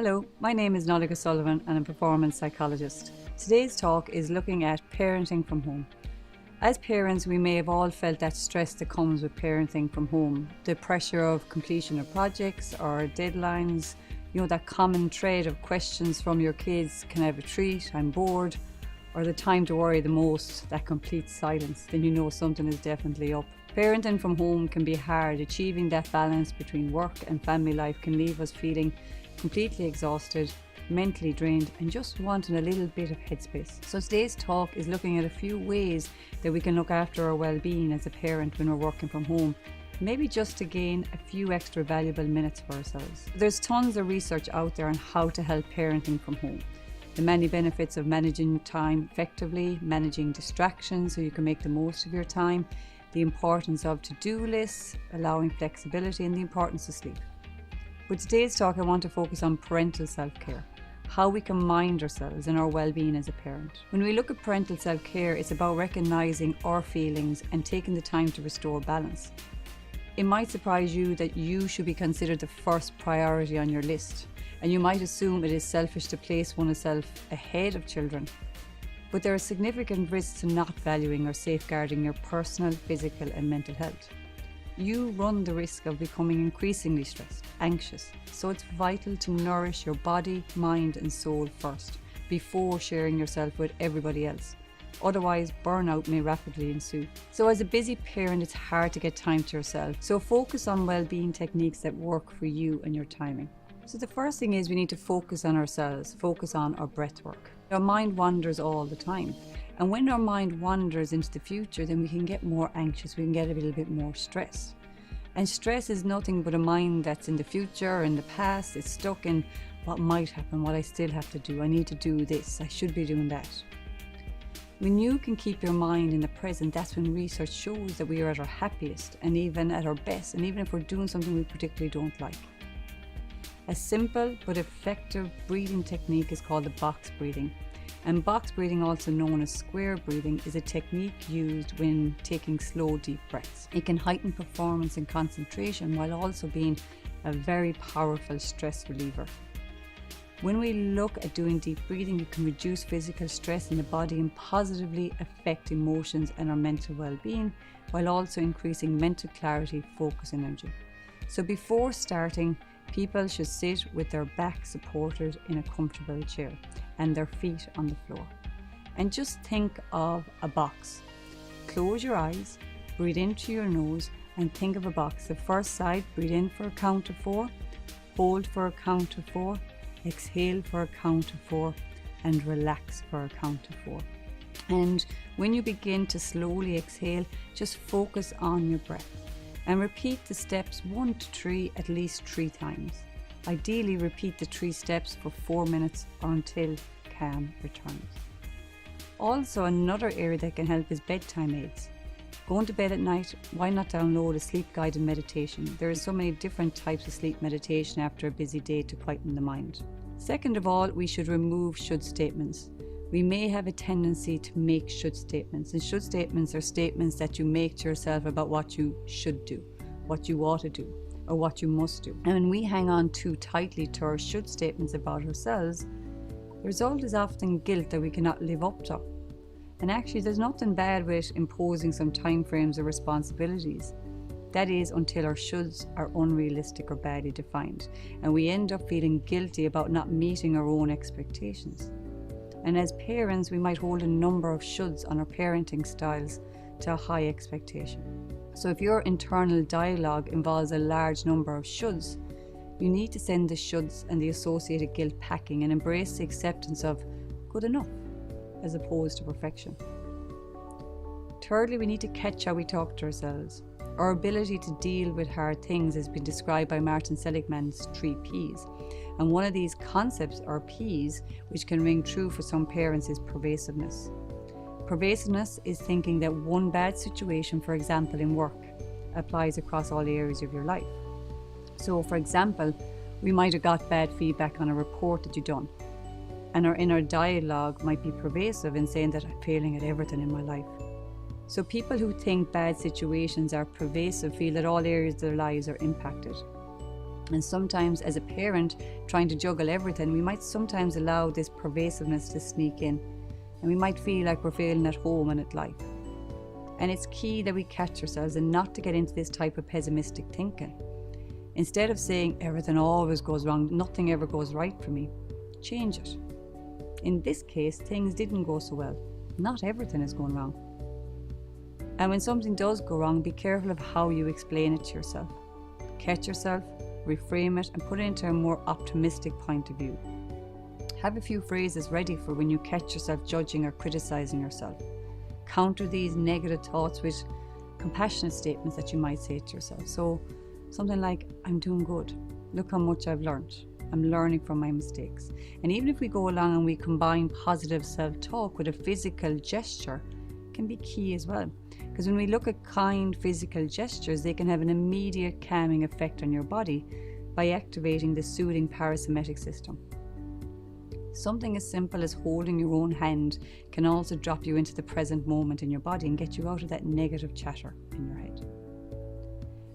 Hello, my name is Nolliga Sullivan and I'm a performance psychologist. Today's talk is looking at parenting from home. As parents, we may have all felt that stress that comes with parenting from home. The pressure of completion of projects or deadlines, that common thread of questions from your kids, can I have a treat, I'm bored, or the time to worry the most, that complete silence, then you know something is definitely up. Parenting from home can be hard. Achieving that balance between work and family life can leave us feeling completely exhausted, mentally drained, and just wanting a little bit of headspace. So today's talk is looking at a few ways that we can look after our well-being as a parent when we're working from home, maybe just to gain a few extra valuable minutes for ourselves. There's tons of research out there on how to help parenting from home. The many benefits of managing time effectively, managing distractions so you can make the most of your time, the importance of to-do lists, allowing flexibility, and the importance of sleep. With today's talk, I want to focus on parental self-care, how we can mind ourselves and our well-being as a parent. When we look at parental self-care, it's about recognizing our feelings and taking the time to restore balance. It might surprise you that you should be considered the first priority on your list, and you might assume it is selfish to place oneself ahead of children. But there are significant risks to not valuing or safeguarding your personal, physical, and mental health. You run the risk of becoming increasingly stressed, anxious, so it's vital to nourish your body, mind, and soul first, before sharing yourself with everybody else. Otherwise, burnout may rapidly ensue. So as a busy parent, it's hard to get time to yourself. So focus on well-being techniques that work for you and your timing. So the first thing is we need to focus on ourselves, focus on our breath work. Our mind wanders all the time. And when our mind wanders into the future, then we can get more anxious, we can get a little bit more stressed. And stress is nothing but a mind that's in the future, in the past, it's stuck in what might happen, what I still have to do, I need to do this, I should be doing that. When you can keep your mind in the present, that's when research shows that we are at our happiest and even at our best, and even if we're doing something we particularly don't like. A simple but effective breathing technique is called the box breathing. And box breathing, also known as square breathing, is a technique used when taking slow, deep breaths. It can heighten performance and concentration while also being a very powerful stress reliever. When we look at doing deep breathing, it can reduce physical stress in the body and positively affect emotions and our mental well-being, while also increasing mental clarity, focus, and energy. So before starting, people should sit with their back supported in a comfortable chair and their feet on the floor. And just think of a box. Close your eyes, breathe into your nose, and think of a box. The first side, breathe in for a count of 4, hold for a count of 4, exhale for a count of 4, and relax for a count of 4. And when you begin to slowly exhale, just focus on your breath. And repeat the steps 1 to 3 at least 3 times. Ideally, repeat the 3 steps for 4 minutes or until calm returns. Also, another area that can help is bedtime aids. Going to bed at night, why not download a sleep-guided meditation? There are so many different types of sleep meditation after a busy day to quieten the mind. Second of all, we should remove should statements. We may have a tendency to make should statements, and should statements are statements that you make to yourself about what you should do, what you ought to do, or what you must do. And when we hang on too tightly to our should statements about ourselves, the result is often guilt that we cannot live up to. And actually, there's nothing bad with imposing some time frames or responsibilities. That is, until our shoulds are unrealistic or badly defined, and we end up feeling guilty about not meeting our own expectations. And as parents, we might hold a number of shoulds on our parenting styles to a high expectation. So if your internal dialogue involves a large number of shoulds, you need to send the shoulds and the associated guilt packing and embrace the acceptance of good enough as opposed to perfection. Thirdly, we need to catch how we talk to ourselves. Our ability to deal with hard things has been described by Martin Seligman's 3 Ps. And one of these concepts, or Ps, which can ring true for some parents, is pervasiveness. Pervasiveness is thinking that one bad situation, for example in work, applies across all areas of your life. So for example, we might have got bad feedback on a report that you've done, and our inner dialogue might be pervasive in saying that I'm failing at everything in my life. So people who think bad situations are pervasive feel that all areas of their lives are impacted. And sometimes as a parent trying to juggle everything, we might sometimes allow this pervasiveness to sneak in, and we might feel like we're failing at home and at life. And it's key that we catch ourselves and not to get into this type of pessimistic thinking. Instead of saying everything always goes wrong, nothing ever goes right for me, change it. In this case, things didn't go so well. Not everything is going wrong. And when something does go wrong, be careful of how you explain it to yourself. Catch yourself, reframe it, and put it into a more optimistic point of view. Have a few phrases ready for when you catch yourself judging or criticizing yourself. Counter these negative thoughts with compassionate statements that you might say to yourself. So something like, I'm doing good. Look how much I've learned. I'm learning from my mistakes. And even if we go along and we combine positive self-talk with a physical gesture, it can be key as well. Because when we look at kind physical gestures, they can have an immediate calming effect on your body by activating the soothing parasympathetic system. Something as simple as holding your own hand can also drop you into the present moment in your body and get you out of that negative chatter in your head.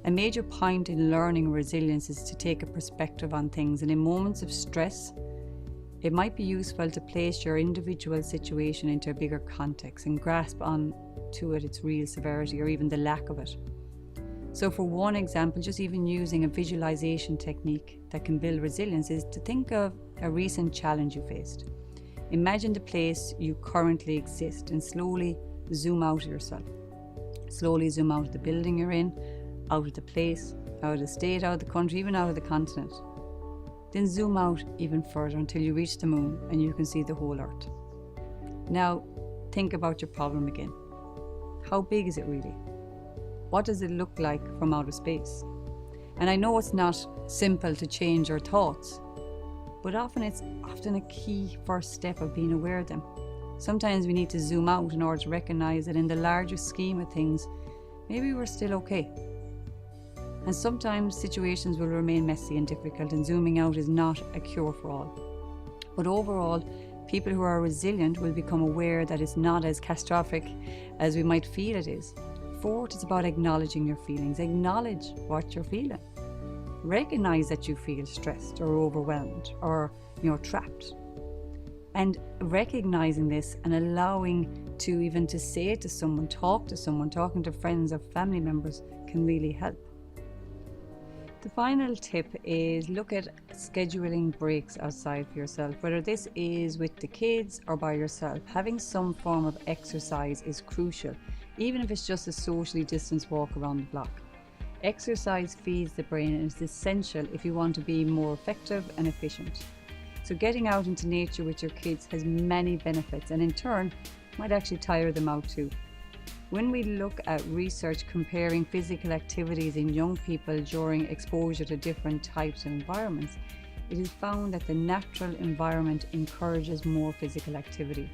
A major point in learning resilience is to take a perspective on things, and in moments of stress, it might be useful to place your individual situation into a bigger context and grasp on to it its real severity or even the lack of it. So for one example, just even using a visualization technique that can build resilience is to think of a recent challenge you faced. Imagine the place you currently exist and slowly zoom out of yourself. Slowly zoom out of the building you're in, out of the place, out of the state, out of the country, even out of the continent. Then zoom out even further until you reach the moon and you can see the whole earth. Now, think about your problem again. How big is it really? What does it look like from outer space? And I know it's not simple to change our thoughts, but it's often a key first step of being aware of them. Sometimes we need to zoom out in order to recognize that in the larger scheme of things, maybe we're still okay. And sometimes situations will remain messy and difficult, and zooming out is not a cure for all. But overall, people who are resilient will become aware that it's not as catastrophic as we might feel it is. Fourth, it's about acknowledging your feelings. Acknowledge what you're feeling. Recognize that you feel stressed or overwhelmed or you're trapped. And recognizing this and allowing to even to say it to someone, talk to someone, talking to friends or family members can really help. The final tip is look at scheduling breaks outside for yourself, whether this is with the kids or by yourself. Having some form of exercise is crucial, even if it's just a socially distanced walk around the block. Exercise feeds the brain and is essential if you want to be more effective and efficient. So getting out into nature with your kids has many benefits, and in turn might actually tire them out too. When we look at research comparing physical activities in young people during exposure to different types of environments, it is found that the natural environment encourages more physical activity.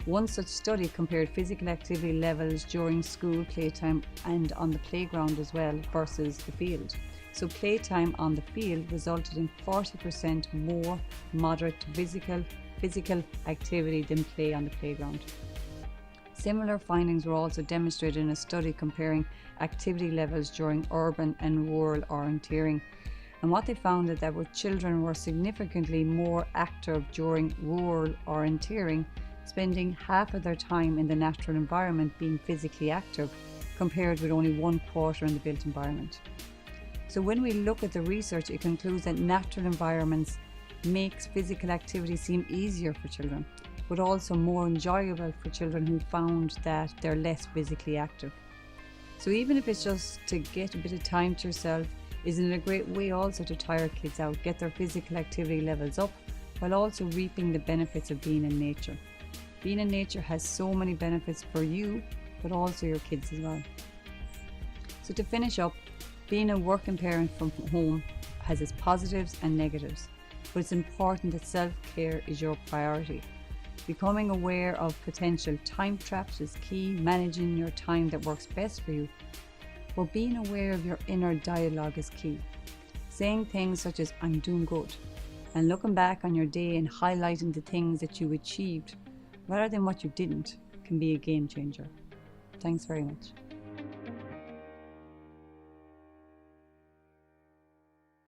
One such study compared physical activity levels during school playtime and on the playground as well versus the field. So playtime on the field resulted in 40% more moderate physical activity than play on the playground. Similar findings were also demonstrated in a study comparing activity levels during urban and rural orienteering. And what they found is that children were significantly more active during rural orienteering, spending half of their time in the natural environment being physically active, compared with only 1/4 in the built environment. So when we look at the research, it concludes that natural environments makes physical activity seem easier for children, but also more enjoyable for children who found that they're less physically active. So even if it's just to get a bit of time to yourself, isn't it a great way also to tire kids out, get their physical activity levels up, while also reaping the benefits of being in nature. Being in nature has so many benefits for you, but also your kids as well. So to finish up, being a working parent from home has its positives and negatives, but it's important that self-care is your priority. Becoming aware of potential time traps is key, managing your time that works best for you. But being aware of your inner dialogue is key. Saying things such as, I'm doing good, and looking back on your day and highlighting the things that you achieved, rather than what you didn't, can be a game changer. Thanks very much.